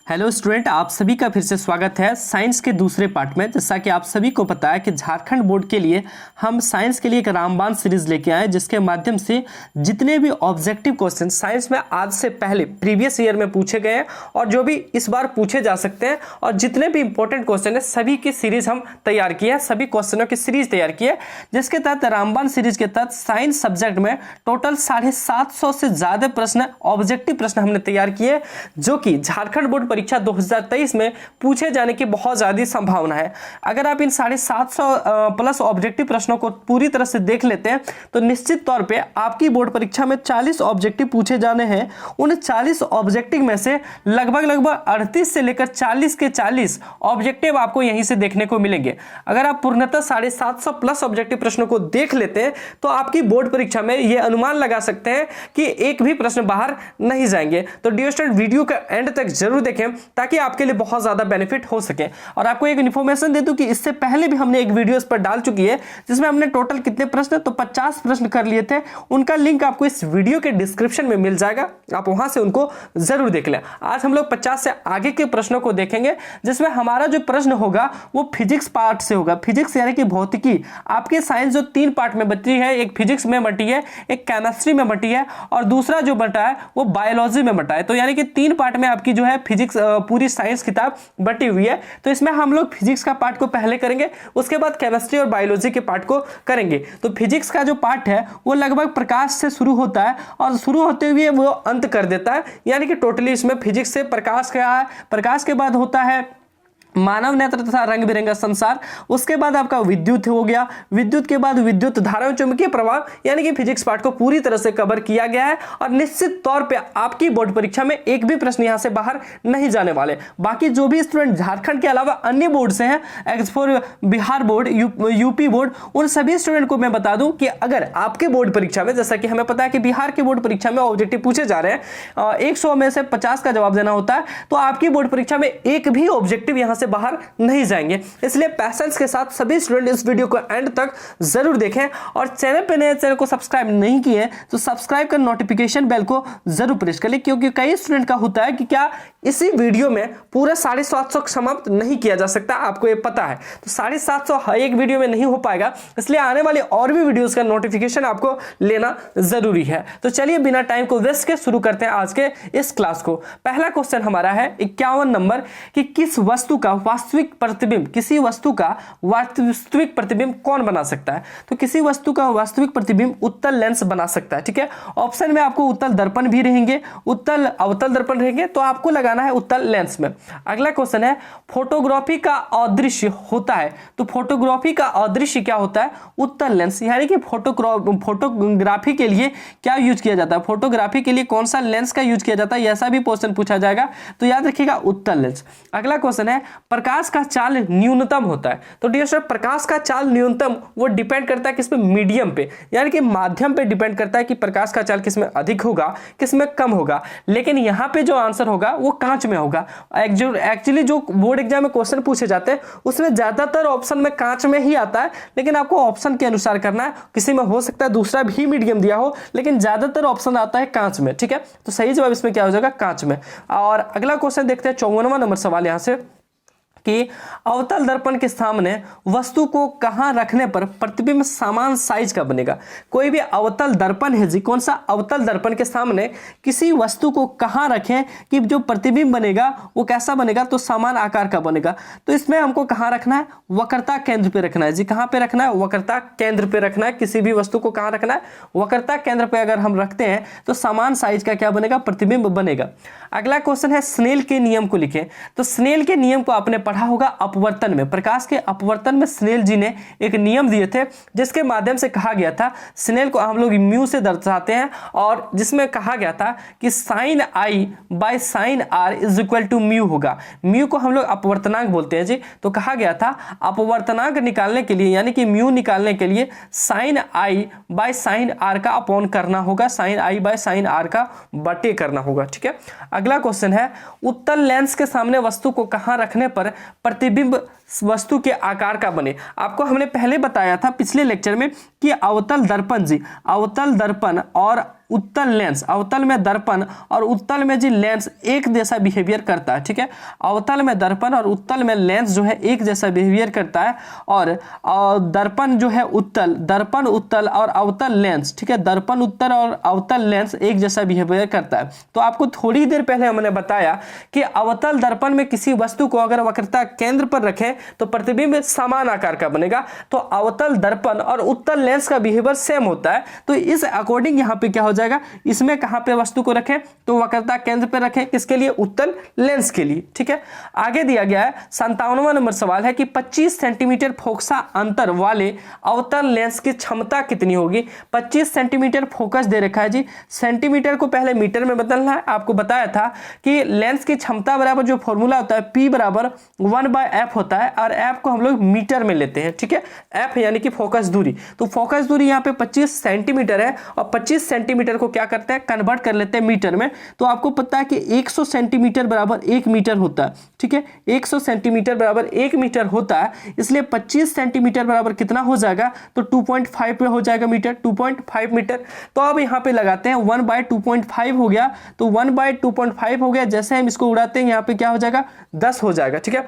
Hello student, आप सभी का फिर से स्वागत है साइंस के दूसरे पार्ट में। जैसा कि आप सभी को पता है कि झारखंड बोर्ड के लिए हम साइंस के लिए एक रामबाण सीरीज लेके आए, जिसके माध्यम से जितने भी ऑब्जेक्टिव क्वेश्चन साइंस में आज से पहले प्रीवियस ईयर में पूछे गए हैं और जो भी इस बार पूछे जा सकते हैं और जितने भी इंपॉर्टेंट क्वेश्चन है सभी की सीरीज हम तैयार किए हैं, सभी क्वेश्चनों की सीरीज तैयार की है, जिसके तहत रामबाण सीरीज के तहत साइंस सब्जेक्ट में टोटल 750 से ज्यादा प्रश्न ऑब्जेक्टिव प्रश्न हमने तैयार किए, जो कि झारखंड बोर्ड परीक्षा 2023 में पूछे जाने की बहुत ज्यादा संभावना है। अगर आप इन 750 प्लस ऑब्जेक्टिव प्रश्नों को पूरी तरह से देख लेते हैं तो निश्चित तौर पे आपकी बोर्ड परीक्षा में 40 ऑब्जेक्टिव पूछे जाने हैं। उन 40 ऑब्जेक्टिव में से लगभग 38 से लेकर 40 के 40 ऑब्जेक्टिव आपको यहीं से देखने को मिलेंगे। अगर आप पूर्णतः 750 प्लस ऑब्जेक्टिव प्रश्नों को देख लेते हैं तो आपकी बोर्ड परीक्षा में यह अनुमान लगा सकते हैं कि एक भी प्रश्न बाहर नहीं जाएंगे। तो डियर स्टूडेंट, वीडियो का एंड तक जरूर देखें ताकि आपके लिए बहुत ज्यादा बेनिफिट हो सके। और आपको एक इन्फॉर्मेशन दे दूं कि इससे पहले भी हमने एक वीडियो इस पर डाल चुकी है, जिसमें हमने टोटल कितने प्रश्न, तो 50 प्रश्न कर लिए थे। उनका लिंक आपको इस वीडियो के डिस्क्रिप्शन में मिल जाएगा, आप वहां से उनको जरूर देख लें। आज हम लोग 50 से आगे के प्रश्नों को देखेंगे, जिसमें हमारा जो प्रश्न होगा वो फिजिक्स पार्ट से होगा। फिजिक्स यानी कि भौतिकी। आपके साइंस जो 3 पार्ट में बटी है, एक फिजिक्स में बटी है, एक केमिस्ट्री में बटी है और दूसरा जो बटा है वो बायोलॉजी में बटा है। तो यानी कि 3 पार्ट में आपकी जो है फिजिक्स पूरी साइंस किताब बटी हुई है। तो इसमें हम लोग फिजिक्स का पार्ट को पहले करेंगे, उसके बाद केमिस्ट्री और बायोलॉजी के पार्ट को करेंगे। तो फिजिक्स का जो पार्ट है वो लगभग प्रकाश से शुरू होता है और शुरू होते हुए वो अंत कर देता है, यानी कि टोटली इसमें फिजिक्स से प्रकाश क्या है, प्रकाश के बाद होता है मानव नेत्र तथा रंग बिरंगा संसार, उसके बाद आपका विद्युत हो गया, विद्युत के बाद विद्युत धारा चुंबकीय प्रवाह, यानी कि फिजिक्स पार्ट को पूरी तरह से कवर किया गया है। और निश्चित तौर पे आपकी बोर्ड परीक्षा में एक भी प्रश्न यहां से बाहर नहीं जाने वाले। बाकी जो भी स्टूडेंट झारखंड के अलावा अन्य बोर्ड से हैं, x for Bihar board, UP board, उन सभी स्टूडेंट को मैं बता दूं कि अगर आपके बोर्ड परीक्षा में, जैसा कि हमें पता है कि बिहार के बोर्ड परीक्षा में ऑब्जेक्टिव पूछे जा रहे हैं, 100 में से 50 का जवाब देना होता है, तो आपकी बोर्ड परीक्षा में एक भी ऑब्जेक्टिव यहां से बाहर नहीं जाएंगे। इसलिए पैशंस के साथ सभी स्टूडेंट इस वीडियो को एंड तक जरूर देखें और चैनल पे नए, चैनल को सब्सक्राइब नहीं किए तो सब्सक्राइब कर नोटिफिकेशन बेल को जरूर प्रेस कर ले, क्योंकि कई स्टूडेंट का होता है कि क्या इसी वीडियो में पूरा 750 समाप्त नहीं किया जा सकता, आपको ये पता है। तो 750 एक वीडियो में नहीं हो पाएगा, इसलिए आने वाली और भी वीडियोस का नोटिफिकेशन आपको लेना जरूरी है। तो चलिए बिना टाइम को वेस्ट के शुरू करते हैं आज के इस क्लास को। पहला क्वेश्चन हमारा है 51 नंबर कि किस वस्तु का वास्तविक प्रतिबिंब, किसी वस्तु का वास्तविक प्रतिबिंब कौन बना सकता है? तो किसी वस्तु का वास्तविक प्रतिबिंब उत्तल लेंस बना सकता है। ठीक है, ऑप्शन में आपको उत्तल दर्पण भी रहेंगे, उत्तल अवतल दर्पण रहेंगे, तो आपको लगाना है उत्तल लेंस में। अगला क्वेश्चन है फोटोग्राफी का अदृश्य होता है, तो फोटोग्राफी का अदृश्य क्या होता है? उत्तल लेंस। यानी कि फोटोग्राफी के लिए क्या यूज किया जाता है, फोटोग्राफी के लिए कौन सा लेंस का यूज किया जाता है, ऐसा भी क्वेश्चन पूछा जाएगा, तो याद रखिएगा उत्तल लेंस। अगला क्वेश्चन है प्रकाश का चाल न्यूनतम होता है, तो डियर स्टूडेंट प्रकाश का चाल न्यूनतम वो डिपेंड करता है किस पे, मीडियम पे, यानी कि माध्यम पे डिपेंड करता है कि प्रकाश का चाल किसमें अधिक होगा, किसमें कम होगा। लेकिन यहां पे जो आंसर होगा वो कांच में होगा। एक्चुअली जो बोर्ड एग्जाम में क्वेश्चन पूछे जाते हैं उसमें ज्यादातर ऑप्शन में कांच में ही आता है, लेकिन आपको ऑप्शन के अनुसार करना है। किसी में हो सकता है दूसरा भी मीडियम दिया हो, लेकिन ज्यादातर ऑप्शन आता है कांच में। ठीक है, तो सही जवाब इसमें क्या हो जाएगा? कांच में। और अगला क्वेश्चन देखते हैं 54वां नंबर सवाल यहां से कि अवतल दर्पण के सामने वस्तु को कहां रखने पर प्रतिबिंब समान साइज का बनेगा। कोई भी अवतल दर्पण है जी, कौन सा? अवतल दर्पण के सामने किसी वस्तु को कहां रखें कि जो प्रतिबिंब बनेगा वो कैसा बनेगा, तो समान आकार का बनेगा। तो इसमें हमको कहां रखना है? वक्रता केंद्र पे रखना है जी। कहां पे रखना है? वक्रता केंद्र पे रखना है। किसी भी वस्तु को कहां रखना है? वक्रता केंद्र पे अगर हम रखते हैं तो समान साइज का क्या बनेगा? प्रतिबिंब बनेगा। अगला क्वेश्चन है स्नेल के नियम को लिखें, तो स्नेल के नियम को आपने पढ़ा होगा अपवर्तन में। प्रकाश के अपवर्तन में स्नेल जी ने एक नियम दिए थे, जिसके माध्यम से कहा गया था, स्नेल को हम लोग म्यू से दर्शाते हैं, और जिसमें कहा गया था कि sine I by sine R is equal to mu होगा। म्यू को हम लोग अपवर्तनांक बोलते हैं जी। तो कहा गया था अपवर्तनांक निकालने के लिए, यानी कि म्यू निकालने के लिए sine I by sine R का अपॉन करना होगा, sine I by sine R का बटे करना होगा। ठीक है, अगला क्वेश्चन है उत्तल लेंस के सामने वस्तु को कहां रखने पर प्रतिबिंब वस्तु के आकार का बने। आपको हमने पहले बताया था पिछले लेक्चर में कि अवतल दर्पण जी, अवतल दर्पण और उत्तल लेंस, अवतल में दर्पण और उत्तल में जी लेंस एक जैसा बिहेवियर करता है, ठीक है। अवतल में दर्पण और उत्तल में लेंस जो है एक जैसा बिहेवियर करता है, और दर्पण जो है उत्तल, दर्पण उत्तल और अवतल लेंस, ठीक है, दर्पण उत्तल और अवतल लेंस एक जैसा बिहेवियर करता है। तो आपको थोड़ी देर पहले हमने बताया कि अवतल दर्पण में किसी वस्तु को अगर वक्रता केंद्र पर रखें तो प्रतिबिंब समान आकार का बनेगा। तो अवतल दर्पण और उत्तल लेंस का बिहेवियर सेम होता है। तो इस अकॉर्डिंग यहां पे क्या हो जाएगा, इसमें कहां पे वस्तु को रखें तो वक्रता केंद्र पर रखें, किसके लिए, उत्तल लेंस के लिए, ठीक है। आगे दिया गया है 57वां नंबर सवाल है कि 25 सेंटीमीटर फोकसा अंतर वाले अवतल लेंस की क्षमता कितनी होगी। 25 सेंटीमीटर फोकस दे रखा है जी, सेंटीमीटर को पहले मीटर में बदलना है। आपको बताया था कि लेंस की क्षमता बराबर जो फॉर्मूला होता है P बराबर 1/f होता है, और f को हम लोग मीटर में लेते हैं, ठीक है। f यानी कि फोकस दूरी, तो फोकस दूरी यहाँ पे 25 सेंटीमीटर है, और 25 सेंटीमीटर को क्या करते हैं, कन्वर्ट कर लेते हैं मीटर में। तो आपको पता है कि 100 सेंटीमीटर बराबर 1 मीटर होता है, ठीक है। 100 सेंटीमीटर बराबर 1 मीटर होता है, इसलिए 25 सेंटीमीटर बराबर कितना हो जाएगा, तो 2.5 पे हो जाएगा मीटर, 2.5 मीटर। तो अब यहाँ पे लगाते हैं 1/2.5 हो गया, तो 1/2.5 हो गया, जैसे हम इसको उड़ाते हैं यहाँ पे क्या हो जाएगा, 10 हो जाएगा, ठीक है।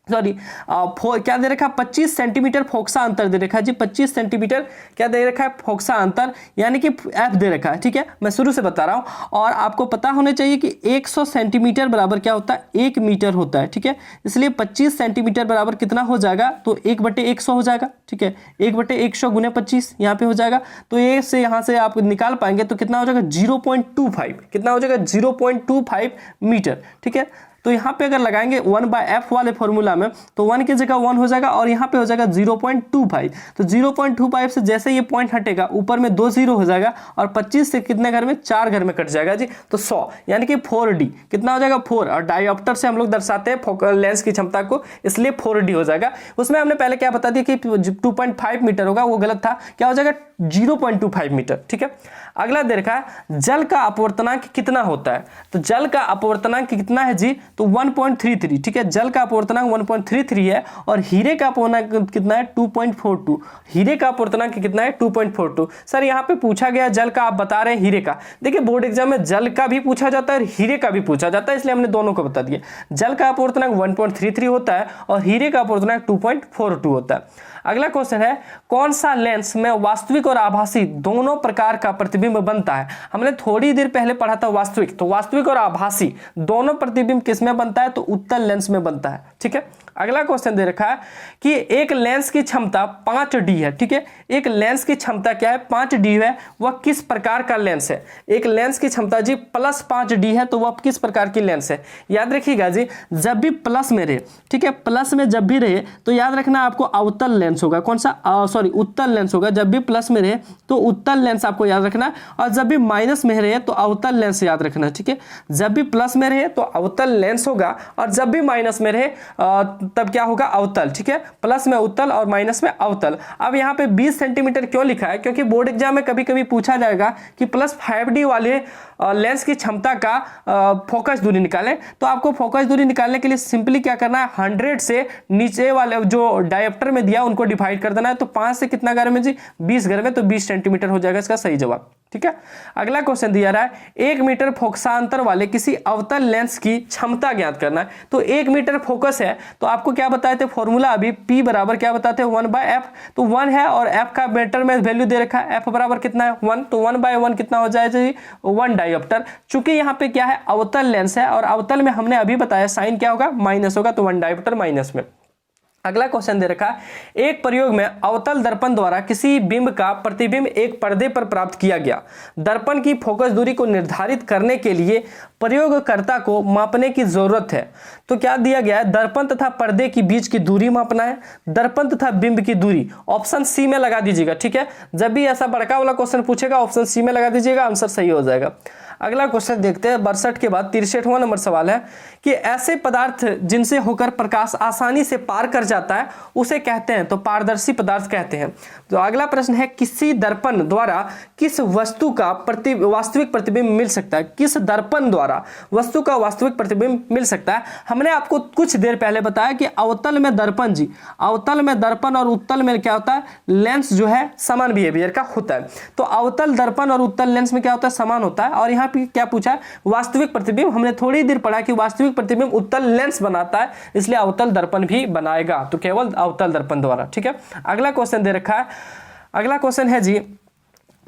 सॉरी, क्या दे रखा है, 25 सेंटीमीटर फोकसा अंतर दे रखा है जी, 25 सेंटीमीटर क्या दे रखा है, फोकसा अंतर, यानी कि f दे रखा है, ठीक है। मैं शुरू से बता रहा हूं, और आपको पता होना चाहिए कि 100 सेंटीमीटर बराबर क्या होता है, 1 मीटर होता है, ठीक है। इसलिए 25 सेंटीमीटर बराबर कितना हो जाएगा, तो 1/100 हो जाएगा, ठीक है। 1/100 गुने 25 यहाँ पे हो जाएगा, तो ये से यहाँ से आप निकाल पाएंगे तो कितना हो जाएगा, 0.25, कितना हो जाएगा, 0.25 मीटर, ठीक है। तो यहाँ पे अगर लगाएंगे 1/f वाले फॉर्मूला में, तो 1 की जगह 1 हो जाएगा, और यहाँ पे हो जाएगा 0.25। तो 0.25 से जैसे ये पॉइंट हटेगा ऊपर में 2 0 हो जाएगा, और 25 से कितने घर में, 4 घर में कट जाएगा जी, तो 100 यानी कि 4D कितना हो जाएगा, 4, और डायोप्टर से हम लोग दर्शाते हैं लेंस की क्षमता को, इसलिए 4D हो जाएगा। उसमें हमने पहले क्या बता दिया कि 2.5 मीटर होगा, वो गलत था, क्या हो जाएगा, 0.25 मीटर, ठीक है। अगला दे रखा है जल का अपवर्तनांक कितना होता है, तो जल का अपवर्तनांक कितना है जी, तो 1.33, ठीक है। जल का अपवर्तनांक 1.33 है, और हीरे का अपवर्तनांक कितना है, 2.42, हीरे का अपवर्तनांक कितना है, 2.42। सर यहाँ पे पूछा गया जल का, आप बता रहे हैं हीरे का। देखिए बोर्ड एग्जाम में जल का भी पूछा जाता है और हीरे का भी पूछा जाता है, इसलिए हमने दोनों को बता दिया। जल का अपवर्तनांक 1.33 होता है, और हीरे का अपवर्तनांक 2.42 होता है। अगला क्वेश्चन है कौन सा लेंस में वास्तविक और आभासी दोनों प्रकार का प्रतिबिंब बनता है। हमने थोड़ी देर पहले पढ़ा था वास्तविक, तो वास्तविक और आभासी दोनों प्रतिबिंब किस में बनता है, तो उत्तल लेंस में बनता है, ठीक है। अगला क्वेश्चन दे रखा है कि एक लेंस की क्षमता 5D है, ठीक है। एक लेंस की क्षमता क्या है, 5D है, वह किस प्रकार का लेंस है। एक लेंस की क्षमता जी +5D है, तो वह किस प्रकार की लेंस है। याद रखिएगा जी, जब भी प्लस में रहे, ठीक है, प्लस में जब भी रहे तो याद रखना आपको अवतल लेंस होगा, कौन सा, सॉरी उत्तल लेंस होगा। जब भी प्लस में रहे तो उत्तल लेंस आपको याद रखना, और जब भी माइनस में रहे तो अवतल लेंस याद रखना, ठीक है। जब भी प्लस में रहे तो अवतल लेंस होगा, और जब भी माइनस में रहे तब क्या होगा, अवतल, ठीक है। प्लस में उत्तल और माइनस में अवतल। अब यहाँ पे 20 सेंटीमीटर क्यों लिखा है, क्योंकि बोर्ड एग्जाम में कभी कभी पूछा जाएगा कि +5D वाले लेंस की क्षमता का फोकस दूरी निकालें। तो आपको फोकस दूरी निकालने के लिए सिंपली क्या करना है, 100 से नीचे वाले जो डायोप्टर में दिया उनको डिवाइड कर देना है। तो 5 से कितना घर में जी, 20 घर में, तो 20 सेंटीमीटर हो जाएगा इसका सही जवाब, ठीक है। अगला क्वेश्चन दिया रहा है 1 मीटर फोकसांतर वाले किसी अवतल लेंस की क्षमता ज्ञात करना है। तो 1 मीटर फोकस है, तो आपको क्या बताए थे फॉर्मूला, अभी P बराबर क्या बताते हैं, 1/f। तो 1 है, और f का मीटर में वैल्यू दे रखा है, f बराबर कितना है, 1, तो 1/1 कितना हो जाएगा जी, 1 डायोप्टर। चूंकि यहाँ पे क्या है, अवतल लेंस है, और अवतल में हमने अभी बताया साइन क्या होगा, माइनस होगा, तो 1 डायोप्टर माइनस में। अगला क्वेश्चन दे रखा है एक प्रयोग में अवतल दर्पण द्वारा किसी बिंब का प्रतिबिंब एक पर्दे पर प्राप्त किया गया। दर्पण की फोकस दूरी को निर्धारित करने के लिए प्रयोगकर्ता को मापने की जरूरत है। तो क्या दिया गया है, दर्पण तथा पर्दे के बीच की दूरी मापना है, दर्पण तथा बिंब की दूरी। ऑप्शन सी में लगा दीजिएगा, ठीक है। जब भी ऐसा बड़का वाला क्वेश्चन पूछेगा ऑप्शन सी में लगा दीजिएगा, आंसर सही हो जाएगा। अगला क्वेश्चन देखते हैं 62 के बाद 63वां नंबर सवाल है कि ऐसे पदार्थ जिनसे होकर प्रकाश आसानी से पार कर जाता है उसे कहते हैं, तो पारदर्शी पदार्थ कहते हैं। तो अगला प्रश्न है किसी दर्पण द्वारा किस वस्तु का वास्तविक प्रतिबिंब मिल सकता है, किस दर्पण द्वारा वस्तु का वास्तविक प्रतिबिंब मिल सकता है। हमने आपको कुछ देर पहले बताया कि अवतल में दर्पण जी, अवतल में दर्पण और उत्तल में क्या होता है, लेंस जो है समान बिहेवियर का होता है। तो अवतल दर्पण और उत्तल लेंस में क्या होता है, समान होता है। और यहाँ पे क्या पूछा है, वास्तविक प्रतिबिंब। हमने थोड़ी देर पढ़ा कि वास्तविक प्रतिबिंब उत्तल लेंस बनाता है, इसलिए अवतल दर्पण भी बनाएगा, तो केवल अवतल दर्पण द्वारा। ठीक है, अगला क्वेश्चन दे रखा है, अगला क्वेश्चन है जी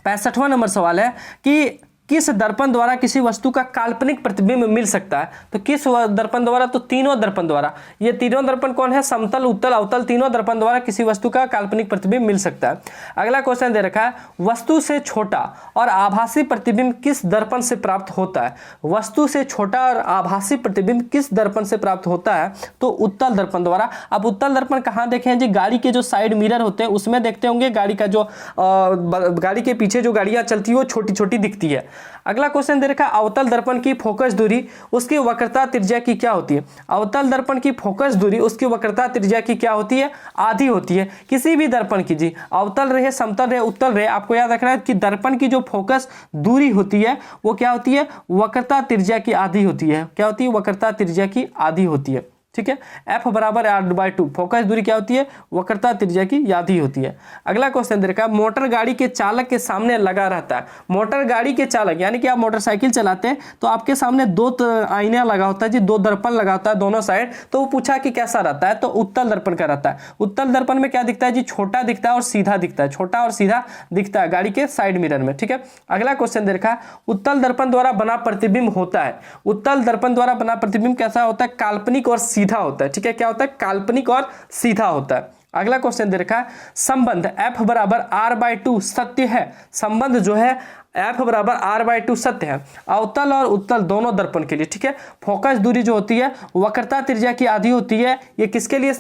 65वां नंबर सवाल है कि किस दर्पण द्वारा किसी वस्तु का काल्पनिक प्रतिबिंब मिल सकता है। तो किस दर्पण द्वारा, तो तीनों दर्पण द्वारा। ये तीनों दर्पण कौन है, समतल, उत्तल, अवतल, तीनों दर्पण द्वारा किसी वस्तु का काल्पनिक प्रतिबिंब मिल सकता है। अगला क्वेश्चन दे रखा है वस्तु से छोटा और आभासी प्रतिबिंब किस दर्पण से प्राप्त होता है। वस्तु से छोटा और आभासी प्रतिबिंब किस दर्पण से प्राप्त होता है, तो उत्तल दर्पण द्वारा। अब उत्तल दर्पण कहाँ देखे हैं जी, गाड़ी के जो साइड मिरर होते हैं उसमें देखते होंगे, गाड़ी का जो गाड़ी के पीछे जो गाड़ियां चलती है वो छोटी छोटी दिखती है। अगला क्वेश्चन दे रखा है अवतल दर्पण की फोकस दूरी उसकी वक्रता त्रिज्या की क्या होती है। अवतल दर्पण की फोकस दूरी उसकी वक्रता त्रिज्या की क्या होती है, आधी होती है। किसी भी दर्पण की जी, अवतल रहे, समतल रहे, उत्तल रहे, आपको याद रखना है कि दर्पण की जो फोकस दूरी होती है वो क्या होती है, वक्रता त्रिज्या की आधी होती है। क्या होती है, वक्रता त्रिज्या की आधी होती है। ठीक है, F बराबर R/2, फोकस दूरी क्या होती है, वक्रता त्रिज्या की आधी होती है। अगला क्वेश्चन दे रखा है मोटर गाड़ी के चालक के सामने लगा रहता है। मोटर गाड़ी के चालक यानी कि आप मोटरसाइकिल चलाते हैं तो आपके सामने दो आईना लगा होता है जी, दो दर्पण लगा होता है दोनों साइड। तो वो पूछा कि कैसा रहता है, तो उत्तल दर्पण का रहता है। उत्तल दर्पण में क्या दिखता है जी, छोटा दिखता है और सीधा दिखता है, छोटा और सीधा दिखता है गाड़ी के साइड मिरर में। ठीक है, अगला क्वेश्चन दे रखा है उत्तल दर्पण द्वारा बना प्रतिबिंब होता है। उत्तल दर्पण द्वारा बना प्रतिबिंब कैसा होता है, काल्पनिक और सीधा होता है। ठीक है, क्या होता है, काल्पनिक और सीधा होता है। अगला क्वेश्चन दे रखा है संबंध F बराबर R/2 सत्य है। संबंध जो है F बराबर R/2 सत्य है अवतल और उत्तल दोनों दर्पण के लिए। ठीक है, फोकस दूरी जो होती है वक्रता त्रिज्या की आधी होती है। ये किसके लिए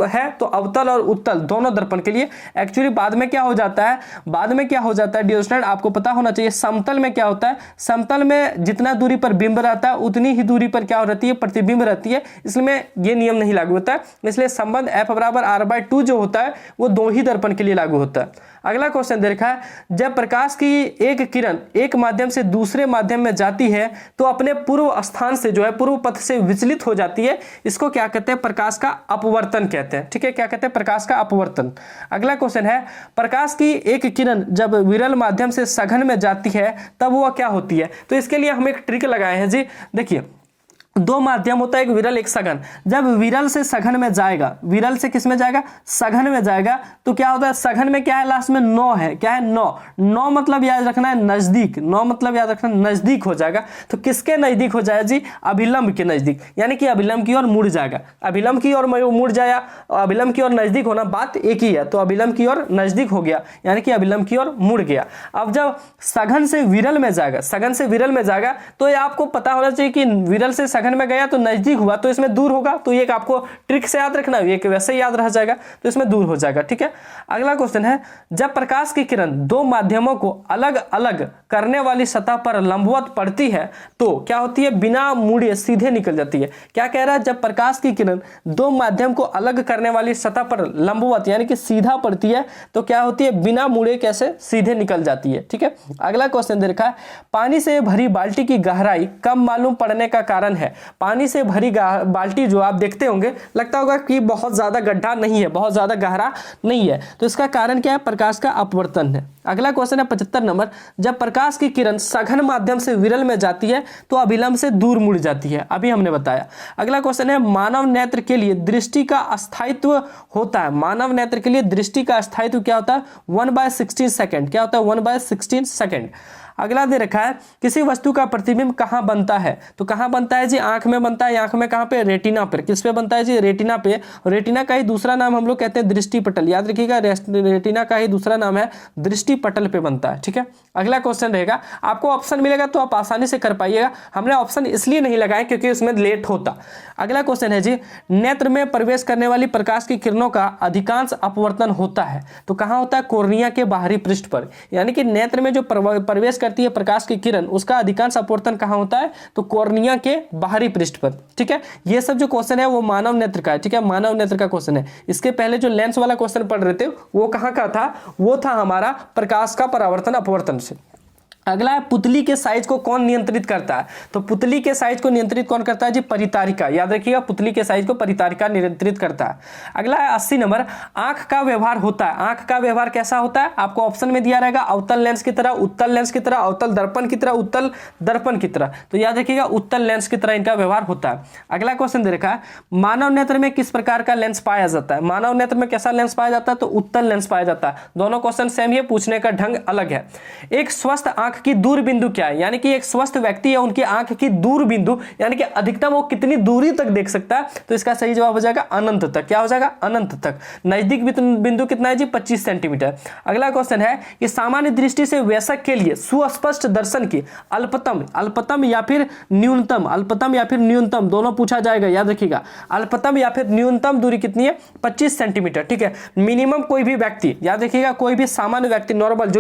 है, तो अवतल और उत्तल दोनों दर्पण के लिए। एक्चुअली बाद में क्या हो जाता है, बाद में क्या हो जाता है डियर स्टूडेंट, आपको पता होना चाहिए। समतल में क्या होता है, समतल में जितना दूरी पर बिंब रहता है उतनी ही दूरी पर क्या रहती है, प्रतिबिंब रहती है। इसलिए ये नियम नहीं लागू होता है, इसलिए संबंध F बराबर R/2 जो होता है वो दो ही दर्पण के लिए लागू होता है। अगला क्वेश्चन दे रखा है जब प्रकाश की एक किरण एक माध्यम से दूसरे माध्यम में जाती है तो अपने पूर्व स्थान से जो है पूर्व पथ से विचलित हो जाती है, इसको क्या कहते हैं, प्रकाश का अपवर्तन कहते हैं। ठीक है, क्या कहते हैं, प्रकाश का अपवर्तन। अगला क्वेश्चन है प्रकाश की एक किरण जब विरल माध्यम से सघन में जाती है तब वह क्या होती है। तो इसके लिए हम एक ट्रिक लगाए हैं जी, देखिए दो माध्यम होता है, एक विरल एक सघन। जब विरल से सघन में जाएगा, विरल से किस में जाएगा, सघन में जाएगा, तो क्या होता है, सघन में क्या है, लास्ट में 9 है। क्या है, 9 मतलब याद रखना है नजदीक, 9 मतलब याद रखना नजदीक हो जाएगा। तो किसके नजदीक हो जाएगा जी, अभिलंब के नजदीक, यानी कि अभिलंब की ओर मुड़ जाएगा। अभिलंब की ओर मुड़ जाया, अभिलंब की ओर नजदीक होना बात एक ही है, तो अभिलंब की ओर नजदीक हो गया यानी कि अभिलंब की ओर मुड़ गया। अब जब सघन से विरल में जाएगा, सघन से विरल में जाएगा, तो ये आपको पता होना चाहिए कि विरल से सघन में गया तो नजदीक हुआ, तो इसमें दूर होगा। तो ये आपको ट्रिक से याद रखना है, ये वैसे ही याद रह जाएगा, तो इसमें दूर हो जाएगा। ठीक है, अगला क्वेश्चन है जब प्रकाश की किरण दो माध्यमों को अलग अलग करने वाली सतह पर लंबवत पड़ती है तो क्या होती है, बिना मुड़े सीधे निकल जाती है। क्या कह रहा है, जब प्रकाश की किरण दो माध्यम को अलग करने वाली सतह पर लंबवत यानी कि सीधा पड़ती है तो क्या होती है, बिना मुड़े कैसे सीधे निकल जाती है। ठीक है, अगला क्वेश्चन दे रखा है पानी से भरी बाल्टी की गहराई कम मालूम पड़ने का कारण है। पानी से भरी बाल्टी जो आप देखते होंगे लगता होगा कि बहुत ज्यादा गड्ढा नहीं है, बहुत ज्यादा गहरा नहीं है, तो इसका कारण क्या है, प्रकाश का अपवर्तन है। अगला क्वेश्चन है 75 नंबर जब प्रकाश की किरण सघन माध्यम से विरल में जाती है तो अभिलंब से दूर मुड़ जाती है, अभी हमने बताया। अगला क्वेश्चन है मानव नेत्र के लिए दृष्टि का अस्थायित्व होता है। मानव नेत्र के लिए दृष्टि का अस्थायित्व क्या होता है, 1/16 सेकंड। क्या होता है, 1/16 सेकंड। अगला दे रखा है किसी वस्तु का प्रतिबिंब कहाँ बनता है, तो कहाँ बनता है जी, आंख में बनता है। आंख में कहाँ पे, रेटिना पर। किस पे बनता है जी, रेटिना पे। रेटिना का ही दूसरा नाम हम लोग कहते हैं दृष्टि पटल, याद रखिएगा, रेटिना का ही दूसरा नाम है दृष्टि पटल पे बनता है। ठीक है, अगला क्वेश्चन रहेगा, आपको ऑप्शन मिलेगा तो आप आसानी से कर पाइएगा, हमने ऑप्शन इसलिए नहीं लगाए क्योंकि उसमें लेट होता। अगला क्वेश्चन है जी नेत्र में प्रवेश करने वाली प्रकाश की किरणों का अधिकांश अपवर्तन होता है, तो कहाँ होता है, कोर्निया के बाहरी पृष्ठ पर। यानी कि नेत्र में जो प्रवेश करती है प्रकाश की किरण, उसका अधिकांश अपवर्तन कहाँ होता है? तो कॉर्निया के बाहरी पृष्ठ पर। ठीक है, ये सब जो क्वेश्चन है वो मानव नेत्र का है। ठीक है, मानव नेत्र का क्वेश्चन है। इसके पहले जो लेंस वाला क्वेश्चन पढ़ रहे थे वो कहाँ का था? वो था हमारा प्रकाश का परावर्तन अपवर्तन से। अगला है पुतली के साइज को कौन नियंत्रित करता है? तो पुतली के साइज को नियंत्रित कौन करता है जी? परितारिका। याद रखिएगा, पुतली के साइज को परितारिका नियंत्रित करता है। अगला है 80 नंबर, आंख का व्यवहार होता है। आंख का व्यवहार कैसा होता है? आपको ऑप्शन में दिया रहेगा, अवतल लेंस की तरह, उत्तल लेंस की तरह, अवतल दर्पण की तरह, उत्तल दर्पण की तरह। तो याद रखिएगा उत्तल लेंस की तरह इनका व्यवहार होता है। अगला क्वेश्चन दे रखा है, मानव नेत्र में किस प्रकार का लेंस पाया जाता है? मानव नेत्र में कैसा लेंस पाया जाता है? तो उत्तल लेंस पाया जाता है। दोनों क्वेश्चन सेम ही है, पूछने का ढंग अलग है। एक स्वस्थ आंख की दूर बिंदु क्या है? यानी कि एक स्वस्थ व्यक्ति है, उनकी आंख की दूर बिंदु यानी कि अधिकतम वो कितनी दूरी तक देख सकता है? तो इसका सही जवाब हो जाएगा अनंत तक। क्या हो जाएगा? अनंत तक। नजदीक बिंदु कितना है जी? 25 सेंटीमीटर। अगला क्वेश्चन है कि सामान्य दृष्टि से वयस्क के लिए सुस्पष्ट दर्शन की अल्पतम या फिर न्यूनतम दोनों पूछा जाएगा। याद रखिएगा, अल्पतम या फिर न्यूनतम दूरी कितनी है? 25 सेंटीमीटर। ठीक है, मिनिमम कोई भी व्यक्ति, याद रखिएगा, कोई भी सामान्य व्यक्ति नॉर्मल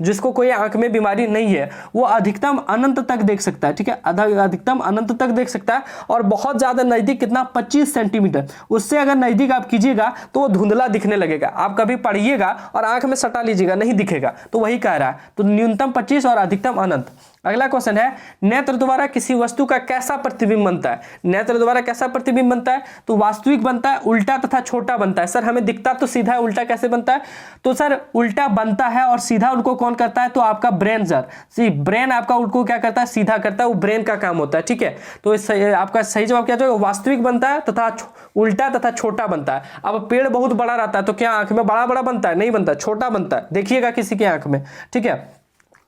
जिसको कोई आंख में बीमारी नहीं है, वो अधिकतम अनंत तक देख सकता है। ठीक है, अधिकतम अनंत तक देख सकता है। और बहुत ज्यादा नजदीक कितना? 25 सेंटीमीटर। उससे अगर नजदीक आप कीजिएगा तो वो धुंधला दिखने लगेगा। आप कभी पढ़िएगा और आंख में सटा लीजिएगा, नहीं दिखेगा। तो वही कह रहा है, तो न्यूनतम 25 और अधिकतम अनंत। अगला क्वेश्चन है, नेत्र द्वारा किसी वस्तु का कैसा प्रतिबिंब बनता है? नेत्र द्वारा कैसा प्रतिबिंब बनता है? तो वास्तविक बनता है, उल्टा तथा छोटा बनता है। सर हमें दिखता तो सीधा है, उल्टा कैसे बनता है? तो सर उल्टा बनता है और सीधा उनको कौन करता है? तो आपका ब्रेन। सर ब्रेन आपका उनको क्या करता है? सीधा करता है, वो ब्रेन का काम होता है। ठीक है, तो आपका सही जवाब क्या जाएगा? वास्तविक बनता है तथा उल्टा तथा छोटा बनता है। अब पेड़ बहुत बड़ा रहता है तो क्या आंख में बड़ा बड़ा बनता है? नहीं बनता, छोटा बनता है। देखिएगा किसी की आंख में। ठीक है,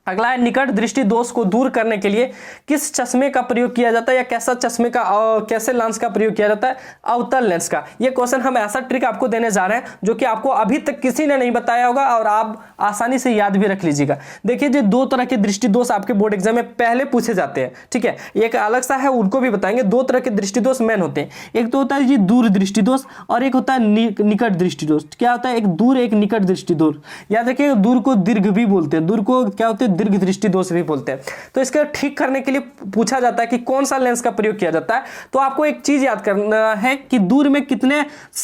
अगला है, निकट दृष्टि दोष को दूर करने के लिए किस चश्मे का प्रयोग किया जाता है, या कैसा चश्मे का कैसे लेंस का प्रयोग किया जाता है? अवतल लेंस का। ये क्वेश्चन हम ऐसा ट्रिक आपको देने जा रहे हैं जो कि आपको अभी तक किसी ने नहीं बताया होगा और आप आसानी से याद भी रख लीजिएगा। देखिए, जो दो तरह के दृष्टि दोष आपके बोर्ड एग्जाम में पहले पूछे जाते हैं। ठीक है, एक अलग सा है, उनको भी बताएंगे। दो तरह के दृष्टि दोष मेन होते हैं। एक तो होता है जी दूर दृष्टि दोष और एक होता है निकट दृष्टि दोष। क्या होता है? एक दूर, एक निकट दृष्टि दोष। याद रखिए, दूर को दीर्घ भी बोलते हैं, दूर को क्या होते हैं? दीर्घ दृष्टि दोष भी बोलते हैं। तो इसके ठीक करने के लिए पूछा जाता है कि कौन सा लेंस का प्रयोग किया जाता है। तो आपको एक चीज याद करना है कि दूर में कितने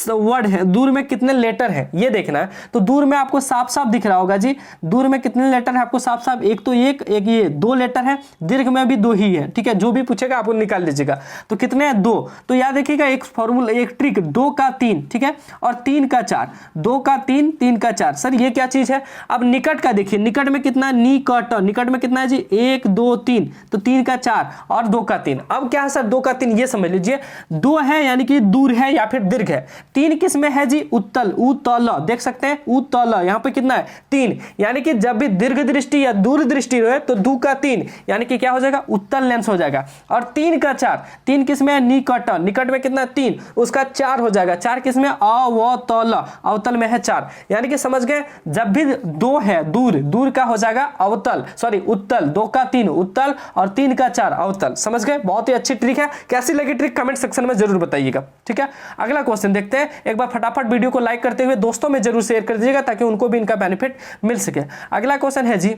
वर्ड हैं, दूर में कितने लेटर हैं, ये देखना है। तो दूर में आपको साफ साफ दिख रहा होगा जी, दूर में कितने लेटर है आपको साफ साफ? एक तो एक ये 2 लेटर है, दीर्घ में भी 2 ही है। ठीक है, जो भी पूछेगा आपको निकाल लीजिएगा। तो कितने हैं? 2। तो याद रखिएगा एक फॉर्मूला, एक ट्रिक, 2 का 3, ठीक है, और 3 का 4, 2 का 3, 3 का 4। सर ये क्या चीज है? अब निकट का देखिए, निकट में कितना? निकट में कितना है जी? 1 2 3, तो 3 का 4 और 2 का 3। अब क्या है सर? 2 का 3, ये समझ लीजिए, 2 है यानी कि दूर है या फिर दीर्घ है। 3 किस में है जी? उत्तल, उत्तल। देख सकते हैं, उत्तल। यहां पे कितना है? 3, यानी कि जब भी दीर्घ दृष्टि या दूर दृष्टि रहे तो 2 का 3 यानी कि क्या हो जाएगा? उत्तल लेंस हो जाएगा। और 3 का 4, 3 किस में है? निकट। निकट में कितना? 3, उसका 4 हो जाएगा। 4 किस में? अवतल, अवतल में है 4। यानी कि समझ गए, जब भी 2 है दूर, दूर का हो जाएगा अवतल, सॉरी उत्तल। 2 का 3 उत्तल और 3 का 4 अवतल। समझ गए? बहुत ही अच्छी ट्रिक है। कैसी लगी ट्रिक कमेंट सेक्शन में जरूर बताइएगा। ठीक है, अगला क्वेश्चन देखते हैं। एक बार फटाफट वीडियो को लाइक करते हुए दोस्तों में जरूर शेयर कर दीजिएगा ताकि उनको भी इनका बेनिफिट मिल सके। अगला क्वेश्चन है जी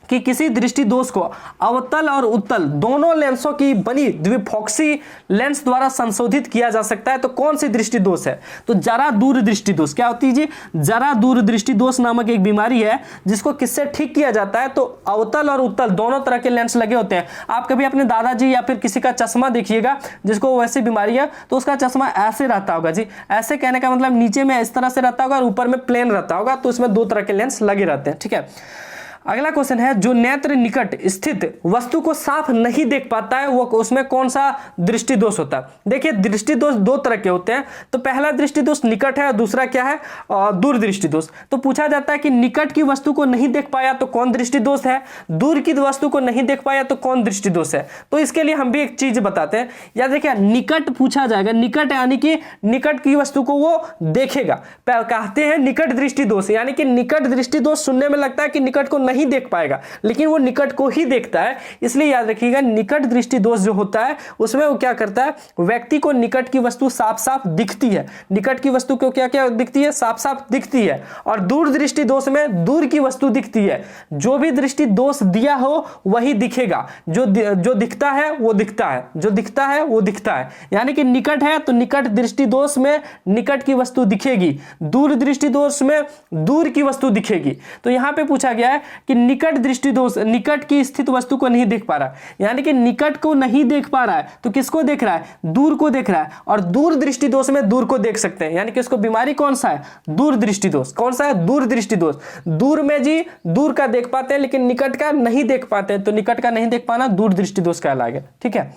कि किसी दृष्टि दोष को अवतल और उत्तल दोनों लेंसों की बनी द्विफोक्सी लेंस द्वारा संशोधित किया जा सकता है। तो कौन सी दृष्टि दोष है? तो जरा दूर दृष्टि दोष। क्या होती है जी? जरा दूर दृष्टि दोष नामक एक बीमारी है जिसको किससे ठीक किया जाता है? तो अवतल और उत्तल दोनों तरह के लेंस लगे होते हैं। आप कभी अपने दादाजी या फिर किसी का चश्मा देखिएगा जिसको वैसी बीमारी है, तो उसका चश्मा ऐसे रहता होगा जी। ऐसे कहने का मतलब नीचे में इस तरह से रहता होगा और ऊपर में प्लेन रहता होगा। तो इसमें 2 तरह के लेंस लगे रहते हैं। ठीक है, अगला क्वेश्चन है, जो नेत्र निकट स्थित वस्तु को साफ नहीं देख पाता है वो उसमें कौन सा दृष्टि दोष होता है? देखिए, दृष्टि दोष 2 तरह के होते हैं। तो पहला दृष्टि दोष निकट है और दूसरा क्या है? दूर दृष्टि दोष। तो पूछा जाता है कि निकट की वस्तु को नहीं देख पाया तो कौन दृष्टि दोष है? दूर की वस्तु को नहीं देख पाया तो कौन दृष्टि दोष है? तो इसके लिए हम भी एक चीज बताते हैं। या देखिए, निकट पूछा जाएगा, निकट यानी कि निकट की वस्तु को वो देखेगा, कहते हैं निकट दृष्टि दोष। यानी कि निकट दृष्टि दोष सुनने में लगता है कि निकट को नहीं नहीं देख पाएगा, लेकिन वो निकट को ही देखता है। इसलिए याद रखिएगा, निकट दृष्टि दोष जो होता है उसमें वो क्या करता है, व्यक्ति को निकट की वस्तु साफ साफ दिखती है, निकट की वस्तु को क्या क्या दिखती है, साफ साफ दिखती है। और दूर दृष्टि दोष में दूर की वस्तु दिखती है, जो भी दृष्टि दोष दिया हो वही दिखेगा, जो दिखता है वो दिखता है, जो दिखता है वो दिखता है। यानी कि निकट है तो निकट दृष्टि दोष में निकट की वस्तु दिखेगी, दूर दृष्टि दोष में दूर की वस्तु दिखेगी। तो यहां पे पूछा गया है कि निकट दृष्टि दोष निकट की स्थित वस्तु को नहीं देख पा रहा, यानी कि निकट को नहीं देख पा रहा है तो किसको देख रहा है, दूर को देख रहा है। और दूर दृष्टि दोष में दूर को देख सकते हैं, यानी कि इसको बीमारी कौन सा है, दूर दृष्टि दोष। कौन सा है, दूर दृष्टि दोष। दूर में जी दूर का देख पाते हैं लेकिन निकट का नहीं देख पाते हैं, तो निकट का नहीं देख पाना दूर दृष्टि दोष कहलाएगा। ठीक है,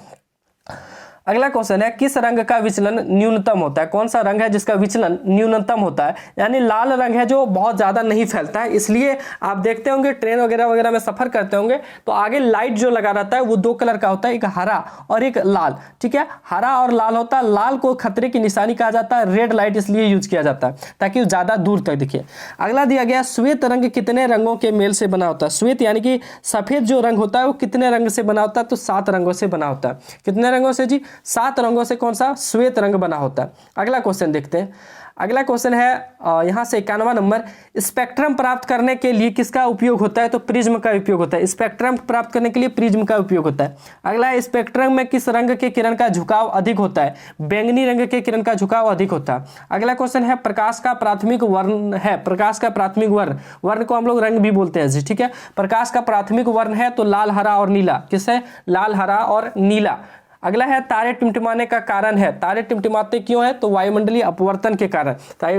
अगला क्वेश्चन है, किस रंग का विचलन न्यूनतम होता है। कौन सा रंग है जिसका विचलन न्यूनतम होता है, यानी लाल रंग है जो बहुत ज्यादा नहीं फैलता है। इसलिए आप देखते होंगे ट्रेन वगैरह वगैरह में सफर करते होंगे तो आगे लाइट जो लगा रहता है वो दो कलर का होता है, एक हरा और एक लाल। ठीक है, हरा और लाल होता है, लाल को खतरे की निशानी कहा जाता है, रेड लाइट इसलिए यूज किया जाता है ताकि ज्यादा दूर तक दिखे। अगला दिया गया, श्वेत रंग कितने रंगों के मेल से बना होता है। श्वेत यानी कि सफेद जो रंग होता है वो कितने रंग से बना होता है, तो 7 रंगों से बना होता है। कितने रंगों से जी, 7 रंगों से कौन सा, श्वेत रंग बना होता है। अगला क्वेश्चन देखते हैं। अगला क्वेश्चन है यहां से 91वां नंबर, स्पेक्ट्रम प्राप्त करने के लिए किसका उपयोग होता है, तो प्रिज्म का उपयोग होता है। स्पेक्ट्रम प्राप्त करने के लिए प्रिज्म का उपयोग होता है। अगला है, स्पेक्ट्रम में किस रंग के किरण का झुकाव अधिक होता है, बैंगनी रंग के किरण का झुकाव अधिक होता है। अगला क्वेश्चन है, प्रकाश का प्राथमिक वर्ण है, प्रकाश का प्राथमिक वर्ण, वर्ण को हम लोग रंग भी बोलते हैं जी। ठीक है, प्रकाश का प्राथमिक वर्ण है तो लाल, हरा और नीला। किस है, लाल, हरा और नीला। अगला है, तारे टिमटिमाने का कारण है, तारे टिमटिमाते क्यों है, तो वायुमंडलीय अपवर्तन के कारण।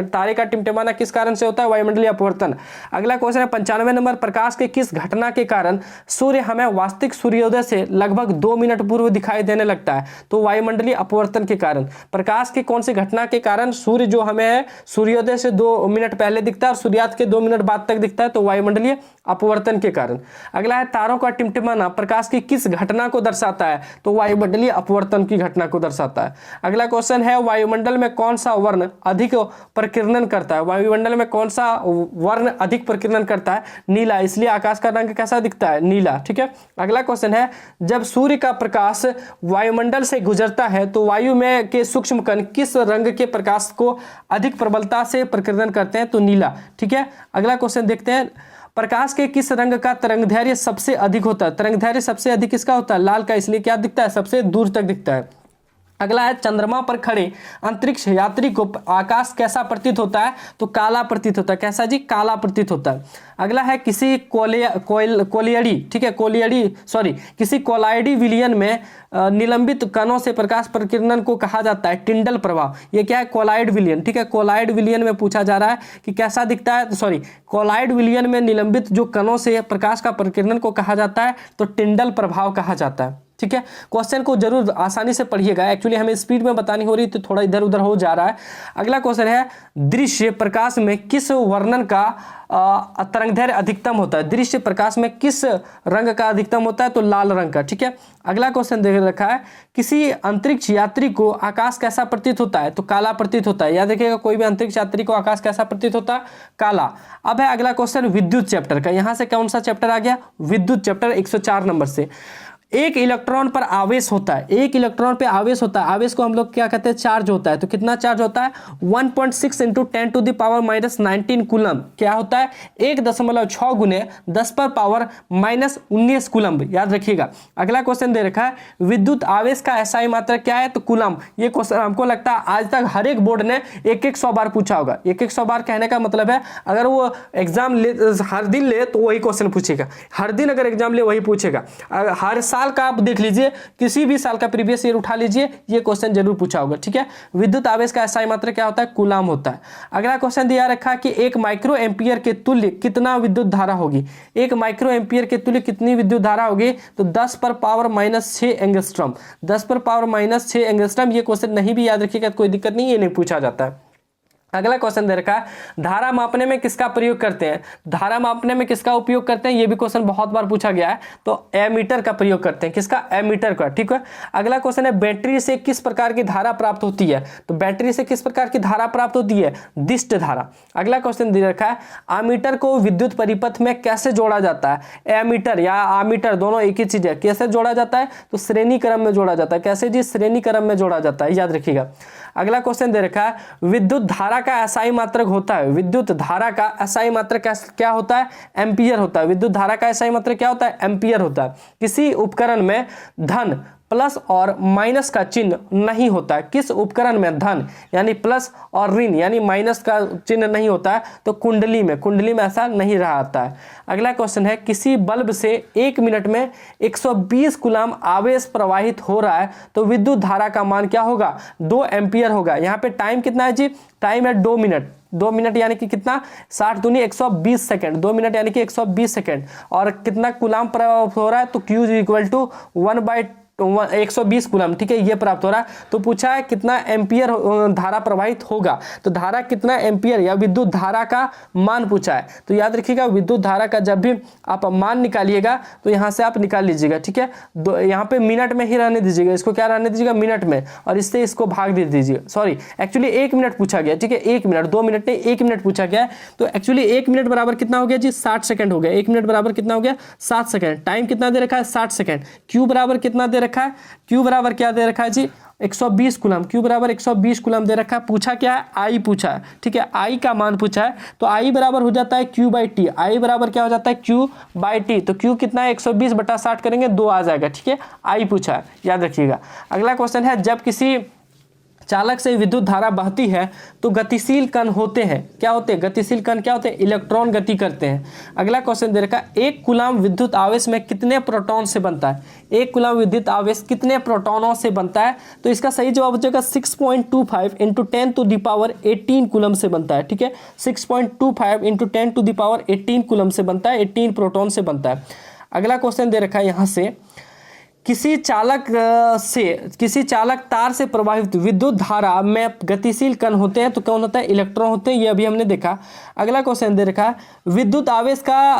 तारे का टिमटिमाना किस कारण से होता है, वायुमंडलीय अपवर्तन। अगला क्वेश्चन है 95 नंबर, प्रकाश के किस घटना के कारण सूर्य हमें वास्तविक सूर्योदय से लगभग 2 मिनट पूर्व दिखाई देने लगता है, तो वायुमंडलीय अपवर्तन के कारण। प्रकाश के कौन सी घटना के कारण सूर्य जो हमें है सूर्योदय से 2 मिनट पहले दिखता है और सूर्यास्त के 2 मिनट बाद तक दिखता है, तो वायुमंडलीय अपवर्तन के कारण। अगला है, तारों का टिमटिमाना प्रकाश की किस घटना को दर्शाता है, तो वायुमंडलीय अपवर्तन की घटना को दर्शाता है। अगला क्वेश्चन है, वायुमंडल में कौन सा वर्ण अधिक प्रकीर्णन करता है। वायुमंडल में कौन सा वर्ण अधिक प्रकीर्णन करता है, नीला, इसलिए आकाश का रंग कैसा दिखता है, नीला। ठीक है, अगला क्वेश्चन है, जब सूर्य का प्रकाश वायुमंडल से गुजरता है तो वायु में के सूक्ष्म कण किस रंग के प्रकाश को अधिक प्रबलता से प्रकीर्णन करते हैं, तो नीला। ठीक है, अगला क्वेश्चन देखते हैं, प्रकाश के किस रंग का तरंगदैर्घ्य सबसे अधिक होता है। तरंगदैर्घ्य सबसे अधिक किसका होता है, लाल का, इसलिए क्या दिखता है, सबसे दूर तक दिखता है। अगला है, चंद्रमा पर खड़े अंतरिक्ष यात्री को आकाश कैसा प्रतीत होता है, तो काला प्रतीत होता है। कैसा जी, काला प्रतीत होता है। अगला है, किसी कोलियडी, ठीक है, किसी कोलाइडी विलयन में निलंबित कणों से प्रकाश प्रकीर्णन को कहा जाता है टिंडल प्रभाव। ये क्या है, कोलाइड विलयन। ठीक है, कोलाइड विलयन में पूछा जा रहा है कि कैसा दिखता है, कोलाइड विलयन में निलंबित जो कणों से प्रकाश का प्रकीर्णन को कहा जाता है तो टिंडल प्रभाव कहा जाता है। ठीक है, क्वेश्चन को जरूर आसानी से पढ़िएगा, एक्चुअली हमें स्पीड में बतानी हो रही तो थोड़ा इधर उधर हो जा रहा है। अगला क्वेश्चन है, दृश्य प्रकाश में किस वर्णन का तरंगदैर्घ्य अधिकतम होता है। दृश्य प्रकाश में किस रंग का अधिकतम होता है, तो लाल रंग का। ठीक है, अगला क्वेश्चन देख रखा है, किसी अंतरिक्ष यात्री को आकाश कैसा प्रतीत होता है, तो काला प्रतीत होता है। याद रखिएगा, कोई भी अंतरिक्ष यात्री को आकाश कैसा प्रतीत होता है, काला। अब है अगला क्वेश्चन विद्युत चैप्टर का, यहां से कौन सा चैप्टर आ गया, विद्युत चैप्टर 104 नंबर से। एक इलेक्ट्रॉन पर आवेश होता है, एक इलेक्ट्रॉन पे आवेश होता है, आवेश को हम लोग क्या कहते हैं, चार्ज होता है। तो कितना चार्ज होता है, 1.6 × 10⁻⁻19 कूलम। क्या होता है, 1.6 गुने 10⁻⁻19 कूलम। याद रखिएगा। अगला क्वेश्चन दे रखा है, विद्युत आवेश का एसआई मात्रा क्या है, तो कूलम। ये क्वेश्चन हमको लगता है आज तक हर एक बोर्ड ने 100 बार पूछा होगा। 100 बार कहने का मतलब है अगर वो एग्जाम ले हर दिन ले तो वही क्वेश्चन पूछेगा, हर दिन अगर एग्जाम ले वही पूछेगा। हर साल का आप देख लीजिए, किसी भी साल का प्रीवियस ईयर उठा लीजिए, ये क्वेश्चन जरूर पूछा होगा। ठीक है, विद्युत आवेश का एसआई मात्रा क्या होता है, कूलम होता है। अगला क्वेश्चन दिया रखा कि 1 माइक्रो एम्पियर के तुल्य कितना विद्युत धारा होगी। 1 माइक्रो एम्पियर के तुल्य कितनी विद्युत धारा होगी, तो 10⁻⁻6 एंगस्ट्रॉम। 10⁻⁻6 एंगस्ट्रॉम। ये क्वेश्चन नहीं भी याद रखिएगा कोई दिक्कत नहीं, ये नहीं पूछा जाता है। अगला क्वेश्चन दे रखा है धारा मापने में किसका प्रयोग करते हैं, धारा मापने में किसका उपयोग करते हैं, ये भी क्वेश्चन बहुत बार पूछा गया है। तो एमीटर का प्रयोग करते हैं, किसका, एमीटर का, ठीक है। अगला क्वेश्चन है बैटरी से किस प्रकार की धारा प्राप्त होती है, तो बैटरी से किस प्रकार की धारा प्राप्त होती है, दिष्ट धारा। अगला क्वेश्चन दे रखा है आमीटर को विद्युत परिपथ में कैसे जोड़ा जाता है, एमीटर या आमीटर दोनों एक ही चीज है, कैसे जोड़ा जाता है, तो श्रेणी क्रम में जोड़ा जाता है। कैसे जी, श्रेणी क्रम में जोड़ा जाता है, याद रखिएगा। अगला क्वेश्चन दे रखा है विद्युत धारा का एसआई मात्रक होता है, विद्युत धारा का एसआई मात्रक क्या होता है, एम्पियर होता है। विद्युत धारा का एसआई मात्रक क्या होता है, एम्पियर होता है। किसी उपकरण में धन प्लस और माइनस का चिन्ह नहीं होता है, किस उपकरण में धन यानी प्लस और ऋण यानी माइनस का चिन्ह नहीं होता है, तो कुंडली में ऐसा नहीं रहा आता है। अगला क्वेश्चन है किसी बल्ब से 1 मिनट में 120 कूलम आवेश प्रवाहित हो रहा है, तो विद्युत धारा का मान क्या होगा, 2 एम्पियर होगा। यहाँ पे टाइम कितना है जी, टाइम है 2 मिनट, 2 मिनट यानी कि कितना, 60 दूनी 120 सेकंड, 2 मिनट यानी कि 120 सेकंड। और कितना कूलम प्राप्त हो रहा है, तो Q इक्वल टू 1/120 कूलम, ठीक है, ये प्राप्त हो रहा है। तो पूछा है कितना एम्पियर धारा प्रवाहित होगा, तो धारा कितना एम्पियर या विद्युत धारा का मान पूछा है। तो याद रखिएगा विद्युत धारा का जब भी आप मान निकालिएगा तो यहां से आप निकाल लीजिएगा, ठीक है। यहाँ पे मिनट में ही रहने दीजिएगा, इसको क्या रहने दीजिएगा, मिनट में, और इससे इसको भाग दे दीजिएगा। सॉरी, एक्चुअली 1 मिनट पूछा गया, ठीक है, 1 मिनट, 2 मिनट नहीं 1 मिनट पूछा गया है। तो एक्चुअली 1 मिनट बराबर कितना हो गया जी, 60 सेकंड हो गया। 1 मिनट बराबर कितना हो गया, 7 सेकंड। टाइम कितना दे रखा है, 60 सेकंड। क्यू बराबर कितना दे रखा है, क्यू बराबर क्या दे रखा है जी, 120 कूलम। क्यू बराबर 120 कूलम दे रखा है। पूछा क्या है, आई पूछा है, ठीक है, आई का मान पूछा है। तो आई बराबर हो जाता है Q/T, आई बराबर क्या हो जाता है, Q/T। तो Q कितना है, 120/60 करेंगे 2 आ जाएगा, ठीक है, आई पूछा है, याद रखिएगा। अगला क्वेश्चन है जब किसी चालक से विद्युत धारा बहती है तो गतिशील कण होते हैं, क्या होते हैं, गतिशील कण क्या होते हैं, इलेक्ट्रॉन गति करते हैं। अगला क्वेश्चन दे रखा है 1 कूलम विद्युत आवेश में कितने प्रोटॉन से बनता है, 1 कूलम विद्युत आवेश कितने प्रोटॉनों से बनता है। तो इसका सही जवाब हो जाएगा 6.25 × 10⁻18 कूलम से बनता है, ठीक है, 6.25 × 10⁻18 कूलम से बनता है, 18 प्रोटॉन से बनता है। अगला क्वेश्चन दे रखा है यहाँ से किसी चालक तार से प्रवाहित विद्युत धारा में गतिशील कण होते हैं, तो कौन होता है, इलेक्ट्रॉन होते हैं, ये अभी हमने देखा। अगला क्वेश्चन दे रखा है विद्युत आवेश का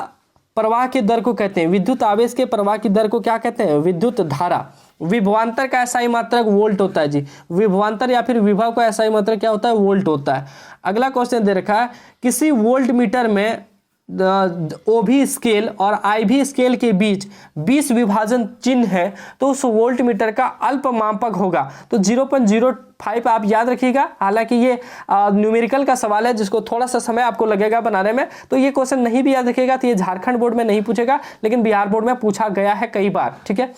प्रवाह की दर को कहते हैं, विद्युत आवेश के प्रवाह की दर को क्या कहते हैं, विद्युत धारा। विभवांतर का एसआई मात्रक वोल्ट होता है जी, विभवांतर या फिर विभव का एसआई मात्रक क्या होता है, वोल्ट होता है। अगला क्वेश्चन दे रखा है किसी वोल्ट मीटर में OV स्केल और IV स्केल के बीच 20 विभाजन चिन्ह है, तो उस वोल्ट मीटर का अल्पमापक होगा। तो 0.05 आप याद रखिएगा। हालांकि ये न्यूमेरिकल का सवाल है जिसको थोड़ा सा समय आपको लगेगा बनाने में, तो ये क्वेश्चन नहीं भी याद रखिएगा तो ये झारखंड बोर्ड में नहीं पूछेगा, लेकिन बिहार बोर्ड में पूछा गया है कई बार, ठीक है।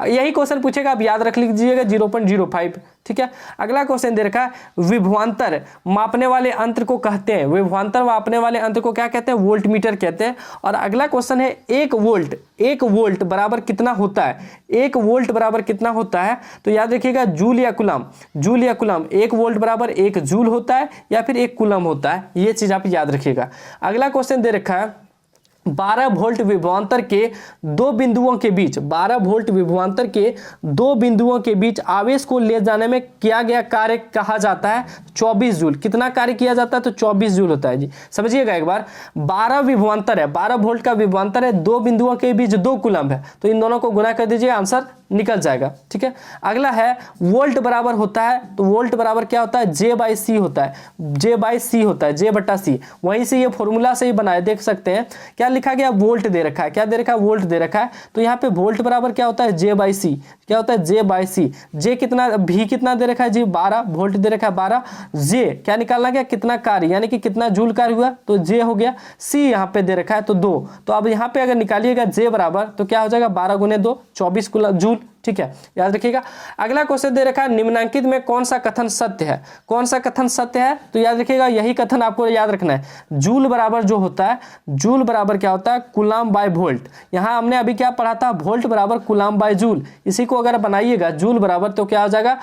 यही क्वेश्चन पूछेगा, आप याद रख लीजिएगा 0.05, ठीक है। अगला क्वेश्चन दे रखा है विभवांतर मापने वाले यंत्र को कहते हैं, विभवांतर मापने वाले यंत्र को क्या कहते हैं, वोल्ट मीटर कहते हैं। और अगला क्वेश्चन है 1 वोल्ट बराबर कितना होता है, 1 वोल्ट बराबर कितना होता है। तो याद रखिएगा जूल या कूलम, 1 वोल्ट बराबर 1 जूल होता है या फिर 1 कूलम होता है, ये चीज आप याद रखिएगा। अगला क्वेश्चन दे रखा है 12 वोल्ट विभवांतर के 2 बिंदुओं के बीच, 12 वोल्ट विभवांतर के 2 बिंदुओं के बीच आवेश को ले जाने में किया गया कार्य कहा जाता है 24 जूल। कितना कार्य किया जाता है, तो 24 जूल होता है जी। समझिएगा एक बार, 12 विभवांतर है, 12 वोल्ट का विभवांतर है, 2 बिंदुओं के बीच 2 कूलम है, तो इन दोनों को गुणा कर दीजिए, आंसर निकल जाएगा, ठीक है। अगला है वोल्ट बराबर होता है, तो वोल्ट बराबर क्या होता है, J/C होता है, J/C होता है, J/C। वहीं से ये फॉर्मूला से ही बनाए, देख सकते हैं क्या लिखा गया, वोल्ट दे रखा है, क्या दे रखा है, वोल्ट दे रखा है। तो यहाँ पे वोल्ट बराबर क्या होता है, J/C, क्या होता है, J/C। J कितना, V कितना दे रखा है जी, 12 वोल्ट दे रखा है, 12। J क्या निकालना गया, कितना कार्य यानी कि कितना जूल कार्य हुआ, तो J हो गया। C यहाँ पे दे रखा है तो 2। तो अब यहाँ पे अगर निकालिएगा J बराबर, तो क्या हो जाएगा 12 × 2 24 जूल, ठीक है, याद रखिएगा। अगला क्वेश्चन दे रखा है निम्नलिखित में कौन सा कथन सत्य है, कौन सा कथन सत्य है, तो याद रखिएगा यही कथन आपको याद रखना है। जूल बराबर जो होता है, जूल बराबर क्या होता है, कूलम/वोल्ट। यहाँ हमने अभी क्या पढ़ा था, वोल्ट बराबर कूलम/जूल। इसी को अगर बनाइएगा जूल बराबर, तो क्या हो जाएगा,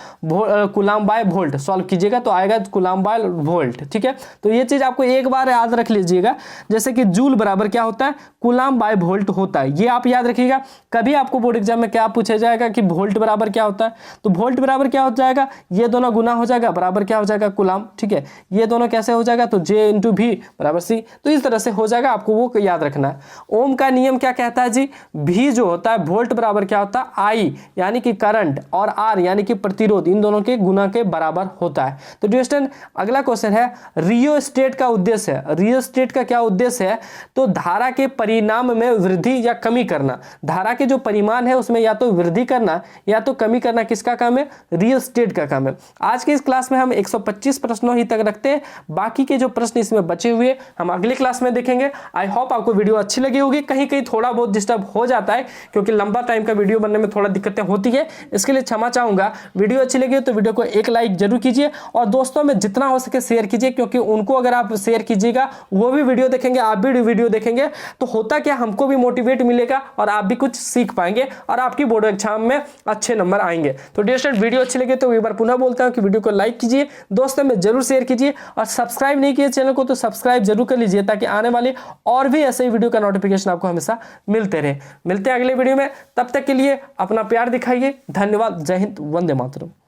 कूलम/वोल्ट। सॉल्व कीजिएगा तो आएगा कूलम/वोल्ट, ठीक है। तो ये चीज आपको एक बार याद रख लीजिएगा, जैसे कि जूल बराबर क्या होता है, कूलम/वोल्ट होता है, ये आप याद रखिएगा। कभी आपको बोर्ड एग्जाम में क्या पूछा जाएगा, कि वोल्ट बराबर क्या होता है, तो वोल्ट बराबर क्या हो जाएगा, ये दोनों गुना हो जाएगा, बराबर क्या हो जाएगा कूलाम। ठीक है, ये दोनों कैसे हो जाएगा, तो J इंटू भी बराबर C। तो इस तरह से हो जाएगा, आपको वो याद रखना है। ओम का नियम क्या कहता है जी, V जो होता है वोल्ट बराबर क्या होता है I यानी कि करंट, और R यानी कि प्रतिरोध, इन दोनों के गुना के बराबर होता है। तो डियर स्टूडेंट अगला क्वेश्चन है, रियोस्टेट का उद्देश्य है, रियोस्टेट का क्या उद्देश्य है, तो धारा के परिमाण में वृद्धि या कमी करना, धारा के जो परिमाण है उसमें या तो वृद्धि करना या तो कमी करना किसका काम है, रियोस्टेट का काम है। आज के इस क्लास में हम 125 प्रश्नों ही तक रखते हैं, बाकी के जो प्रश्न इसमें बचे हुए हम अगले क्लास में देखेंगे। आई होप आपको वीडियो अच्छी लगी होगी, कहीं कहीं थोड़ा बहुत डिस्टर्ब हो जाता है क्योंकि लंबा टाइम का वीडियो बनने में थोड़ा दिक्कतें होती है, इसके लिए क्षमा चाहूंगा। वीडियो अच्छी लगी तो वीडियो को एक लाइक जरूर कीजिए और दोस्तों में जितना हो सके शेयर कीजिए, क्योंकि उनको अगर आप शेयर कीजिएगा वो भी वीडियो देखेंगे, आप भी वीडियो देखेंगे, तो होता क्या, हमको भी मोटिवेट मिलेगा और आप भी कुछ सीख पाएंगे और आपकी बोर्ड एग्जाम में अच्छे नंबर आएंगे। तो डियर स्टूडेंट वीडियो अच्छी लगी तो एक बार पुनः बोलता हूं कि वीडियो को लाइक कीजिए, दोस्तों में जरूर शेयर कीजिए और सब्सक्राइब नहीं किए चैनल को तो सब्सक्राइब जरूर कर लीजिए ताकि आने वाले और भी ऐसे ही वीडियो का नोटिफिकेशन आपको हमेशा मिलते रहे। मिलते हैं अगले वीडियो में, तब तक के लिए अपना प्यार दिखाइए। धन्यवाद। जय हिंद, वंदे मातरम।